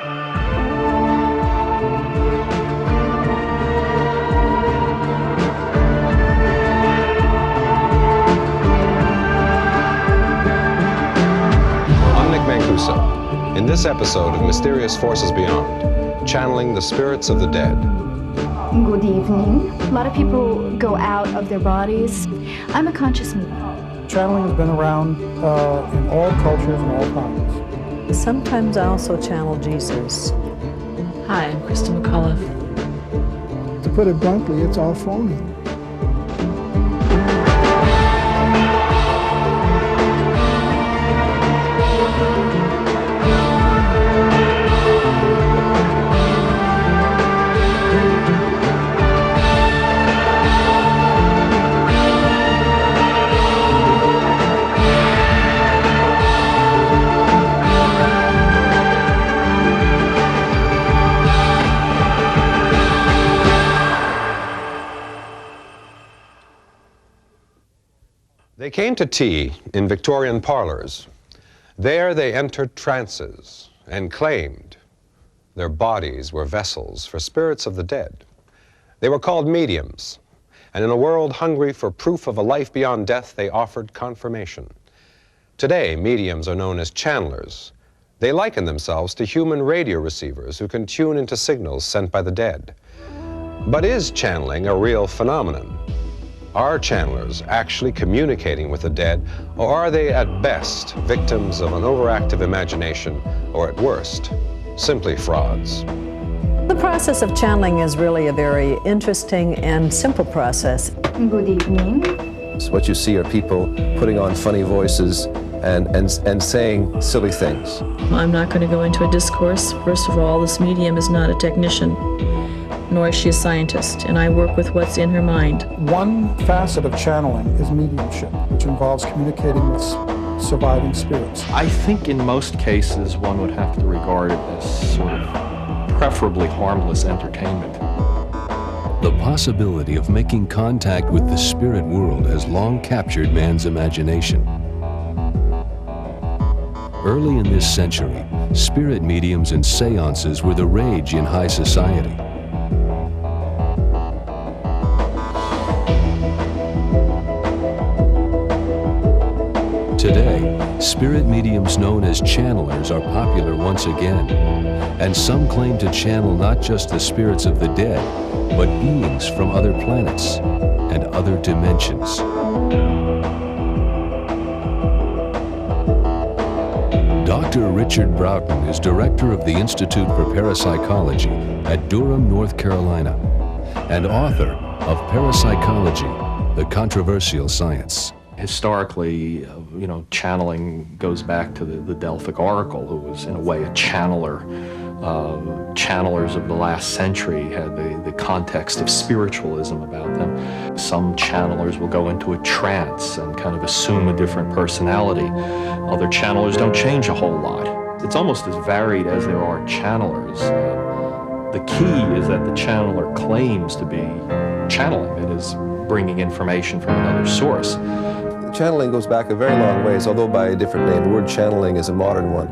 In this episode of Mysterious Forces Beyond, channeling the spirits of the dead. Good evening. A lot of people go out of their bodies. I'm a conscious medium. Channeling has been around in all cultures and all times. Sometimes I also channel Jesus. Hi, I'm Krista McCullough. To put it bluntly, it's all phony. They came to tea in Victorian parlors. There they entered trances and claimed their bodies were vessels for spirits of the dead. They were called mediums, and in a world hungry for proof of a life beyond death, they offered confirmation. Today, mediums are known as channelers. They liken themselves to human radio receivers who can tune into signals sent by the dead. But is channeling a real phenomenon? Are channelers actually communicating with the dead, or are they at best victims of an overactive imagination, or at worst, simply frauds? The process of channeling is really a very interesting and simple process. Good evening. So what you see are people putting on funny voices and saying silly things. I'm not going to go into a discourse. First of all, this medium is not a technician, nor is she a scientist, and I work with what's in her mind. One facet of channeling is mediumship, which involves communicating with surviving spirits. I think in most cases one would have to regard it as sort of preferably harmless entertainment. The possibility of making contact with the spirit world has long captured man's imagination. Early in this century, spirit mediums and seances were the rage in high society. Today, spirit mediums known as channelers are popular once again, and some claim to channel not just the spirits of the dead, but beings from other planets and other dimensions. Dr. Richard Broughton is director of the Institute for Parapsychology at Durham, North Carolina, and author of Parapsychology, the Controversial Science. Historically, channeling goes back to the Delphic Oracle, who was in a way a channeler. Channelers of the last century had the context of spiritualism about them. Some channelers will go into a trance and kind of assume a different personality. Other channelers don't change a whole lot. It's almost as varied as there are channelers. The key is that the channeler claims to be channeling, that is, bringing information from another source. Channeling goes back a very long ways, although by a different name. The word channeling is a modern one.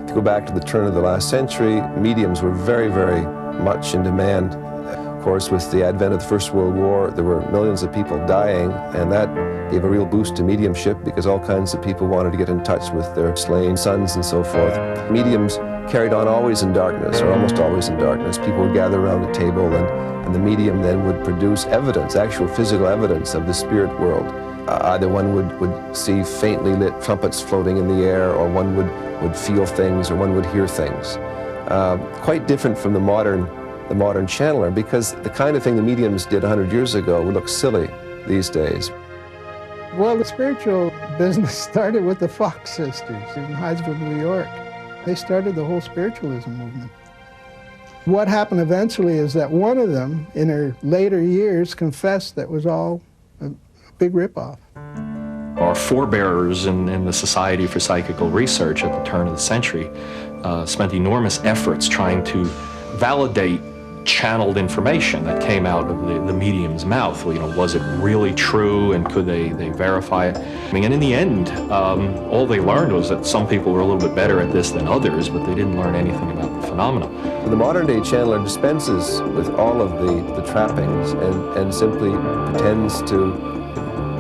If you go back to the turn of the last century, mediums were very, very much in demand. Of course, with the advent of the First World War, there were millions of people dying, and that gave a real boost to mediumship because all kinds of people wanted to get in touch with their slain sons and so forth. Mediums carried on always in darkness, or almost always in darkness. People would gather around a table, and the medium then would produce evidence, actual physical evidence of the spirit world. Either one would see faintly lit trumpets floating in the air, or one would feel things, or one would hear things. Quite different from the modern channeler, because the kind of thing the mediums did 100 years ago would look silly these days. Well, the spiritual business started with the Fox sisters in Hyattsville, New York. They started the whole spiritualism movement. What happened eventually is that one of them, in her later years, confessed that was all a big ripoff. Our forebears in the Society for Psychical Research at the turn of the century spent enormous efforts trying to validate channeled information that came out of the medium's mouth. Was it really true, and could they verify it? And in the end, all they learned was that some people were a little bit better at this than others, but they didn't learn anything about the phenomena. The modern-day channeler dispenses with all of the trappings and simply pretends to,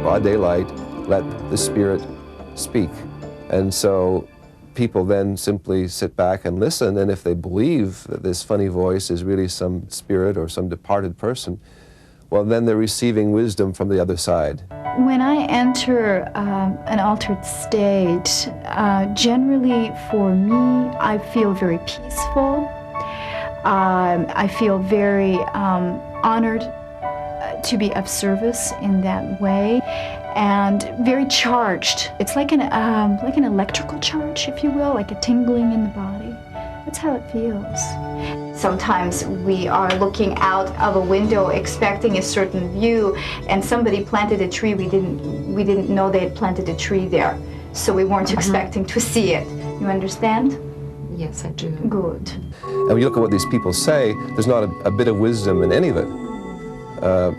broad daylight, let the spirit speak. And so people then simply sit back and listen, and if they believe that this funny voice is really some spirit or some departed person, well, then they're receiving wisdom from the other side. When I enter an altered state, generally for me, I feel very peaceful. I feel very honored to be of service in that way, and very charged. It's like an electrical charge, if you will, like a tingling in the body. That's how it feels. Sometimes we are looking out of a window expecting a certain view, and somebody planted a tree. We didn't know they had planted a tree there, so we weren't expecting to see it. You understand? Yes, I do. Good. And when you look at what these people say, there's not a bit of wisdom in any of it.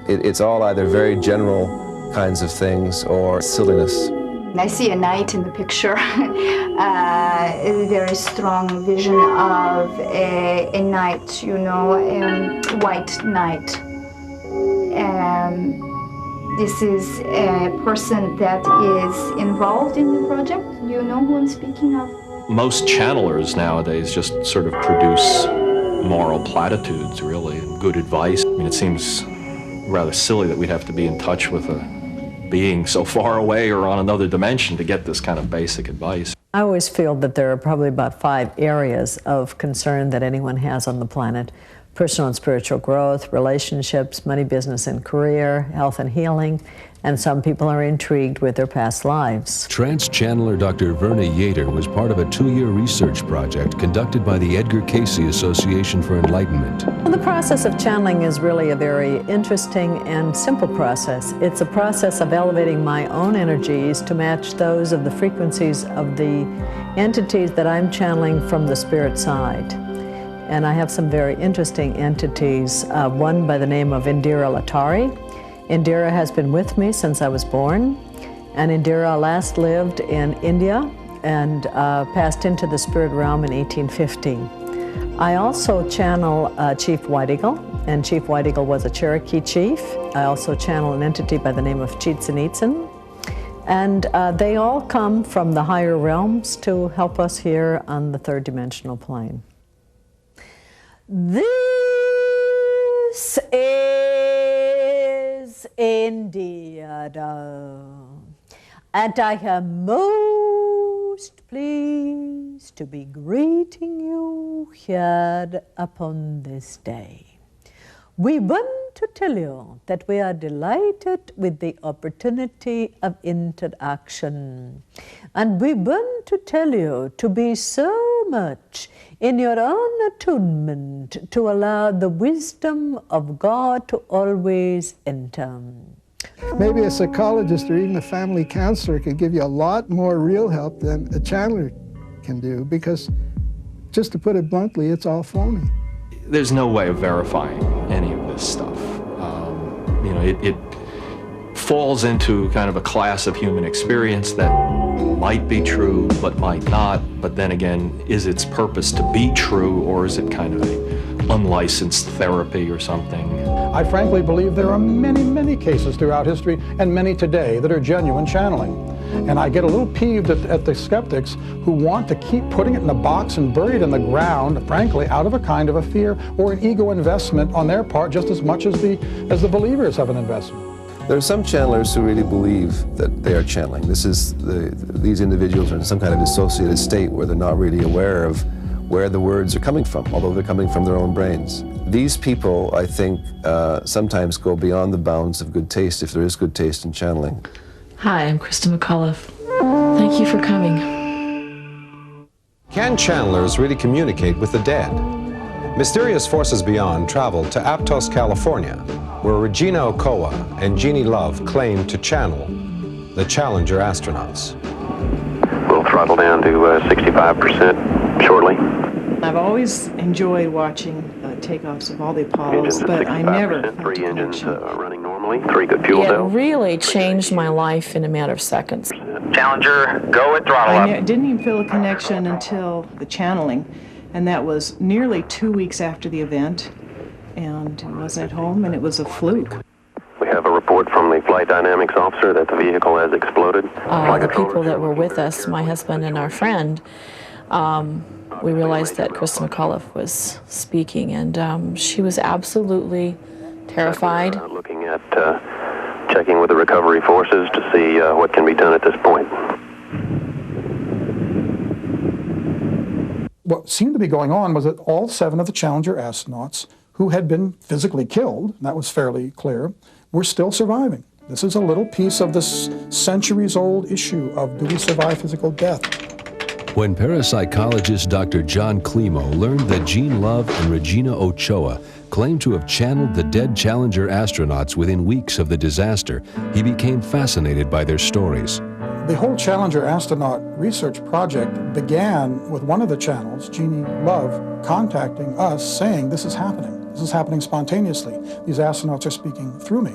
It's all either very general kinds of things or silliness. I see a knight in the picture, a very strong vision of a knight, you know, a white knight. This is a person that is involved in the project. Do you know who I'm speaking of? Most channelers nowadays just sort of produce moral platitudes, really, and good advice. I mean, it seems rather silly that we'd have to be in touch with a being so far away or on another dimension to get this kind of basic advice. I always feel that there are probably about 5 areas of concern that anyone has on the planet: personal and spiritual growth, relationships, money, business and career, health and healing, and some people are intrigued with their past lives. Trance channeler Dr. Verna Yater was part of a 2-year research project conducted by the Edgar Cayce Association for Enlightenment. Well, the process of channeling is really a very interesting and simple process. It's a process of elevating my own energies to match those of the frequencies of the entities that I'm channeling from the spirit side. And I have some very interesting entities, one by the name of Indira Latari. Indira has been with me since I was born, and Indira last lived in India and passed into the spirit realm in 1850. I also channel Chief White Eagle, and Chief White Eagle was a Cherokee chief. I also channel an entity by the name of Chitzen Itzen, and they all come from the higher realms to help us here on the 3rd dimensional plane. This is India, and I am most pleased to be greeting you here upon this day. We want to tell you that we are delighted with the opportunity of interaction, and we want to tell you to be so much in your own attunement to allow the wisdom of God to always enter. Maybe a psychologist or even a family counselor could give you a lot more real help than a channeler can do, because, just to put it bluntly, it's all phony. There's no way of verifying any of this stuff. You know, it falls into kind of a class of human experience that might be true but might not, but then again, is its purpose to be true, or is it kind of a unlicensed therapy or something? I frankly believe there are many, many cases throughout history, and many today, that are genuine channeling. And I get a little peeved at the skeptics who want to keep putting it in a box and bury it in the ground, frankly, out of a kind of a fear or an ego investment on their part, just as much as the believers have an investment. There are some channelers who really believe that they are channeling. These individuals are in some kind of dissociated state where they're not really aware of where the words are coming from, although they're coming from their own brains. These people, I think, sometimes go beyond the bounds of good taste, if there is good taste in channeling. Hi, I'm Krista McAuliffe. Thank you for coming. Can channelers really communicate with the dead? Mysterious Forces Beyond traveled to Aptos, California, where Regina Ochoa and Jeannie Love claimed to channel the Challenger astronauts. We'll throttle down to 65% shortly. I've always enjoyed watching takeoffs of all the Apollos, but I never felt 3 engines running normally, 3 good fuel cells. It really changed my life in a matter of seconds. Challenger, go at throttle up. I didn't even feel a connection until the channeling. And that was nearly 2 weeks after the event, and I wasn't at home, and it was a fluke. We have a report from the flight dynamics officer that the vehicle has exploded. The people that were with us, my husband and our friend, we realized that Krista McAuliffe was speaking, and she was absolutely terrified. We're looking at checking with the recovery forces to see what can be done at this point. What seemed to be going on was that all 7 of the Challenger astronauts who had been physically killed, and that was fairly clear, were still surviving. This is a little piece of this centuries-old issue of do we survive physical death? When parapsychologist Dr. John Klimo learned that Gene Love and Regina Ochoa claimed to have channeled the dead Challenger astronauts within weeks of the disaster, he became fascinated by their stories. The whole Challenger astronaut research project began with one of the channels, Jeannie Love, contacting us saying, this is happening. This is happening spontaneously. These astronauts are speaking through me.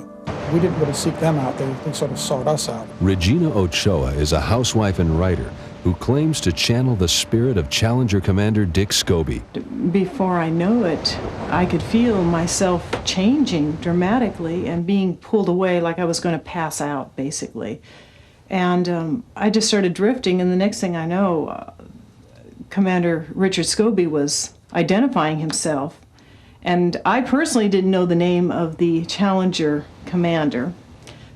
We didn't really seek them out. They sort of sought us out. Regina Ochoa is a housewife and writer who claims to channel the spirit of Challenger Commander Dick Scobie. Before I know it, I could feel myself changing dramatically and being pulled away like I was going to pass out, basically. And I just started drifting, and the next thing I know, Commander Richard Scobie was identifying himself. And I personally didn't know the name of the Challenger commander.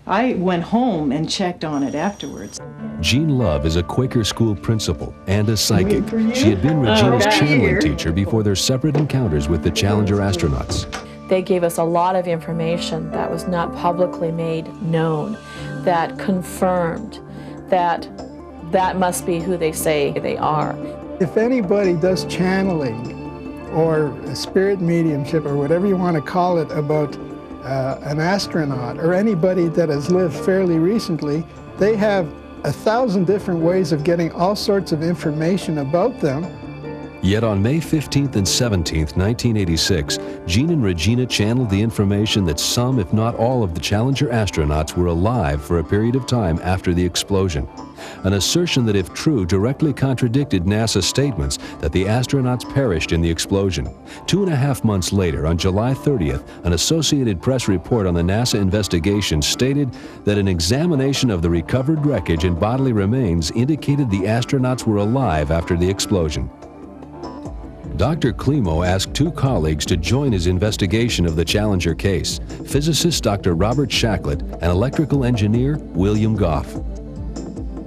I went home and checked on it afterwards. Jean Love is a Quaker school principal and a psychic. She had been Regina's channeling teacher before their separate encounters with the Challenger astronauts. They gave us a lot of information that was not publicly made known, that confirmed that that must be who they say they are. If anybody does channeling or spirit mediumship or whatever you want to call it about an astronaut or anybody that has lived fairly recently, they have 1,000 different ways of getting all sorts of information about them. Yet on May 15th and 17th, 1986, Gene and Regina channeled the information that some, if not all, of the Challenger astronauts were alive for a period of time after the explosion. An assertion that, if true, directly contradicted NASA's statements that the astronauts perished in the explosion. 2.5 months later, on July 30th, an Associated Press report on the NASA investigation stated that an examination of the recovered wreckage and bodily remains indicated the astronauts were alive after the explosion. Dr. Klimo asked 2 colleagues to join his investigation of the Challenger case, physicist Dr. Robert Shacklett and electrical engineer William Goff.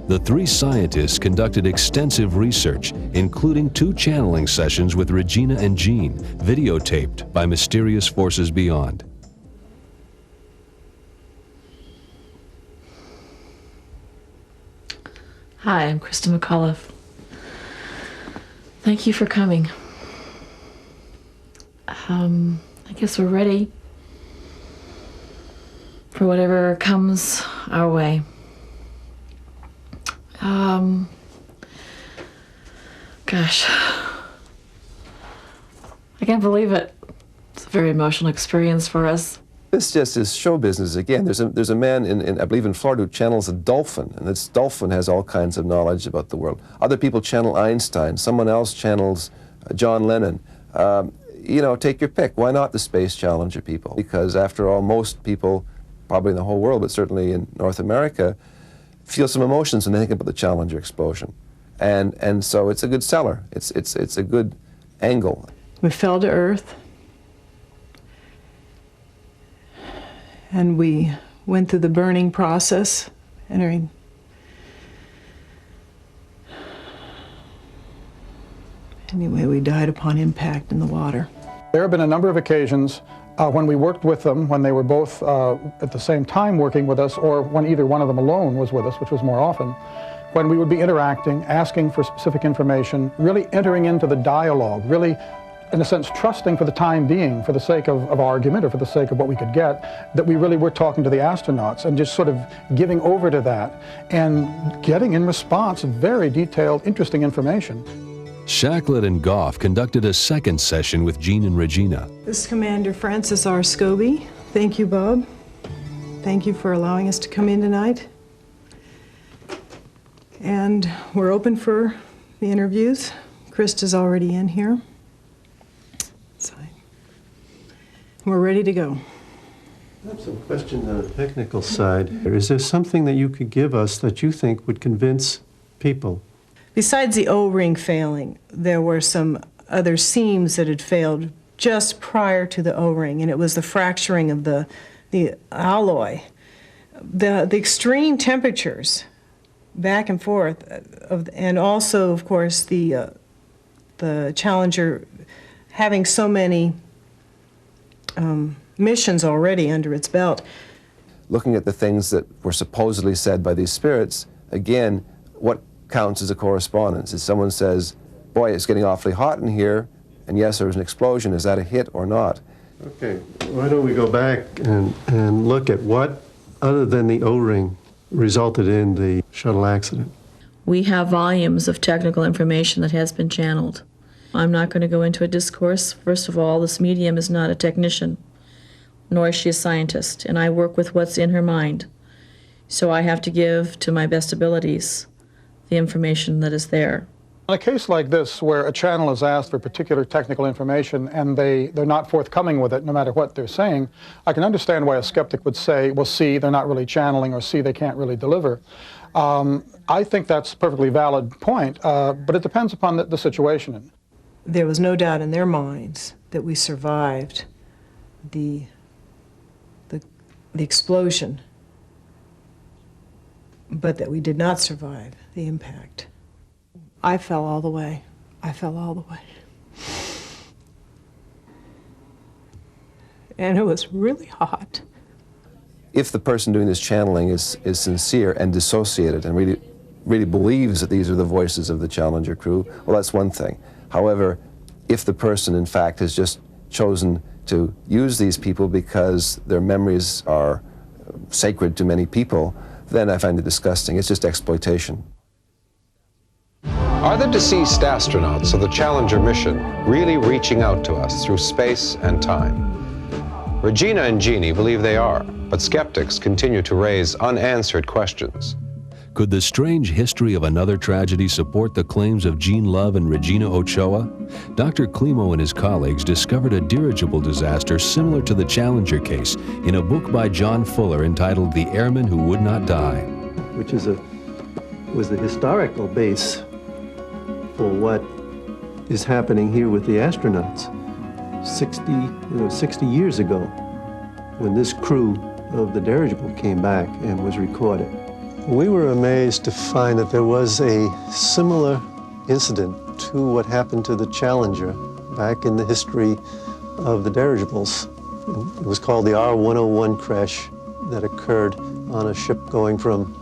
The 3 scientists conducted extensive research, including 2 channeling sessions with Regina and Gene, videotaped by mysterious forces beyond. Hi, I'm Krista McAuliffe. Thank you for coming. I guess we're ready for whatever comes our way. Gosh, I can't believe it. It's a very emotional experience for us. This just is show business again. There's a man I believe in Florida who channels a dolphin, and this dolphin has all kinds of knowledge about the world. Other people channel Einstein. Someone else channels John Lennon. You know, take your pick. Why not the Space Challenger people? Because after all, most people, probably in the whole world, but certainly in North America, feel some emotions when they think about the Challenger explosion. And so it's a good seller. It's a good angle. We fell to Earth, and we went through the burning process, entering. Anyway, we died upon impact in the water. There have been a number of occasions when we worked with them, when they were both at the same time working with us, or when either one of them alone was with us, which was more often, when we would be interacting, asking for specific information, really entering into the dialogue, really, in a sense, trusting for the time being, for the sake of argument or for the sake of what we could get, that we really were talking to the astronauts and just sort of giving over to that and getting in response very detailed, interesting information. Shacklett and Goff conducted a second session with Gene and Regina. This is Commander Francis R. Scobie. Thank you, Bob. Thank you for allowing us to come in tonight. And we're open for the interviews. Krista's already in here. We're ready to go. I have some questions on the technical side. Is there something that you could give us that you think would convince people? Besides the O-ring failing, there were some other seams that had failed just prior to the O-ring, and it was the fracturing of the alloy. The extreme temperatures back and forth, and also, of course, the Challenger having so many missions already under its belt. Looking at the things that were supposedly said by these spirits, again, what counts as a correspondence? If someone says, boy, it's getting awfully hot in here, and yes, there was an explosion, is that a hit or not? Okay, why don't we go back and look at what, other than the O-ring, resulted in the shuttle accident? We have volumes of technical information that has been channeled. I'm not going to go into a discourse. First of all, this medium is not a technician, nor is she a scientist, and I work with what's in her mind. So I have to give, to my best abilities, the information that is there. In a case like this, where a channel is asked for particular technical information and they're not forthcoming with it, no matter what they're saying, I can understand why a skeptic would say, well, see, they're not really channeling, or see, they can't really deliver. I think that's a perfectly valid point, but it depends upon the situation. There was no doubt in their minds that we survived the explosion, but that we did not survive the impact. I fell all the way. I fell all the way. And it was really hot. If the person doing this channeling is sincere and dissociated and really believes that these are the voices of the Challenger crew, well, that's one thing. However, if the person, in fact, has just chosen to use these people because their memories are sacred to many people, then I find it disgusting. It's just exploitation. Are the deceased astronauts of the Challenger mission really reaching out to us through space and time? Regina and Jeannie believe they are, but skeptics continue to raise unanswered questions. Could the strange history of another tragedy support the claims of Jean Love and Regina Ochoa? Dr. Klimo and his colleagues discovered a dirigible disaster similar to the Challenger case in a book by John Fuller entitled The Airman Who Would Not Die. Which was the historical base for what is happening here with the astronauts. 60 years ago, when this crew of the dirigible came back and was recorded. We were amazed to find that there was a similar incident to what happened to the Challenger back in the history of the dirigibles. It was called the R-101 crash that occurred on a ship going from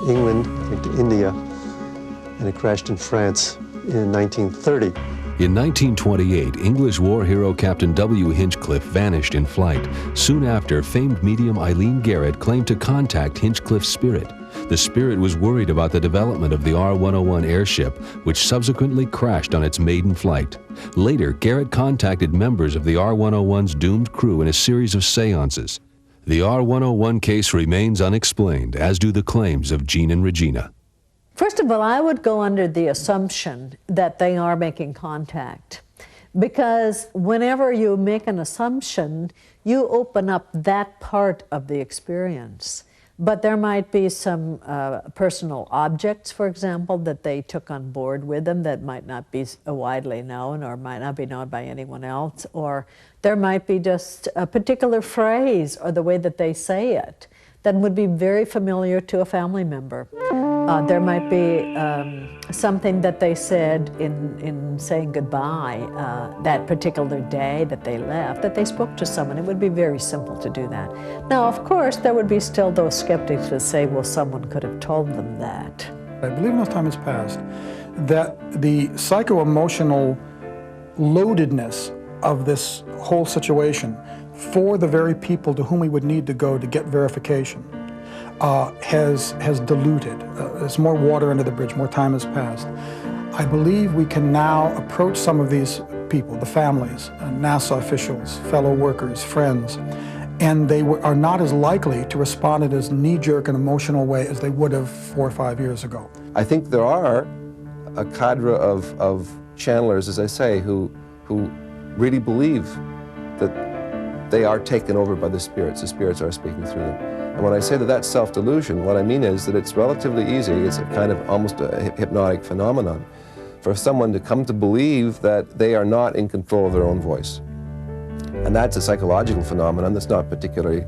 England, I think, to India, and it crashed in France in 1930. In 1928, English war hero Captain W. Hinchcliffe vanished in flight. Soon after, famed medium Eileen Garrett claimed to contact Hinchcliffe's spirit. The spirit was worried about the development of the R-101 airship, which subsequently crashed on its maiden flight. Later, Garrett contacted members of the R-101's doomed crew in a series of seances. The R-101 case remains unexplained, as do the claims of Jean and Regina. First of all, I would go under the assumption that they are making contact, because whenever you make an assumption, you open up that part of the experience. But there might be some personal objects, for example, that they took on board with them that might not be widely known or might not be known by anyone else, or there might be just a particular phrase or the way that they say it that would be very familiar to a family member. There might be something that they said in saying goodbye that particular day that they left, that they spoke to someone. It would be very simple to do that. Now, of course, there would be still those skeptics that say, well, someone could have told them that. I believe enough time has passed that the psycho-emotional loadedness of this whole situation for the very people to whom we would need to go to get verification has diluted. There's more water under the bridge, more time has passed. I believe we can now approach some of these people, the families, NASA officials, fellow workers, friends, and they are not as likely to respond in as knee-jerk and emotional way as they would have 4 or 5 years ago. I think there are a cadre of channelers, as I say, who really believe that they are taken over by the spirits are speaking through them. And when I say that that's self-delusion, what I mean is that it's relatively easy, it's a kind of almost a hypnotic phenomenon, for someone to come to believe that they are not in control of their own voice. And that's a psychological phenomenon that's not particularly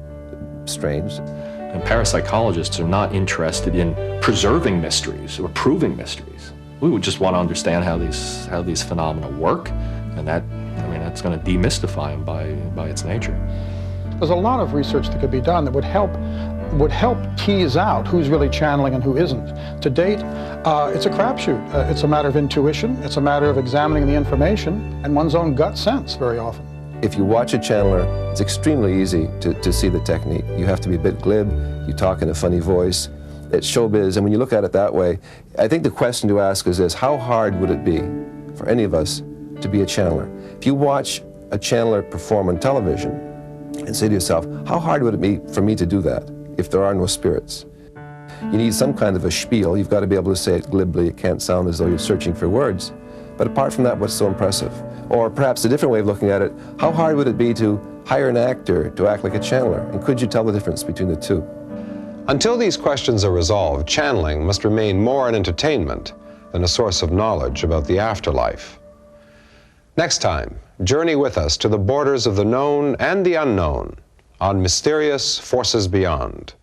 strange. And parapsychologists are not interested in preserving mysteries or proving mysteries. We would just want to understand how these phenomena work, and that's going to demystify them by its nature. There's a lot of research that could be done that would help tease out who's really channeling and who isn't. To date, it's a crapshoot. It's a matter of intuition. It's a matter of examining the information and one's own gut sense very often. If you watch a channeler, it's extremely easy to see the technique. You have to be a bit glib, you talk in a funny voice. It's showbiz, and when you look at it that way, I think the question to ask is this: how hard would it be for any of us to be a channeler? If you watch a channeler perform on television and say to yourself, how hard would it be for me to do that if there are no spirits? You need some kind of a spiel. You've got to be able to say it glibly. It can't sound as though you're searching for words. But apart from that, what's so impressive? Or perhaps a different way of looking at it, how hard would it be to hire an actor to act like a channeler? And could you tell the difference between the two? Until these questions are resolved, channeling must remain more an entertainment than a source of knowledge about the afterlife. Next time, journey with us to the borders of the known and the unknown on Mysterious Forces Beyond.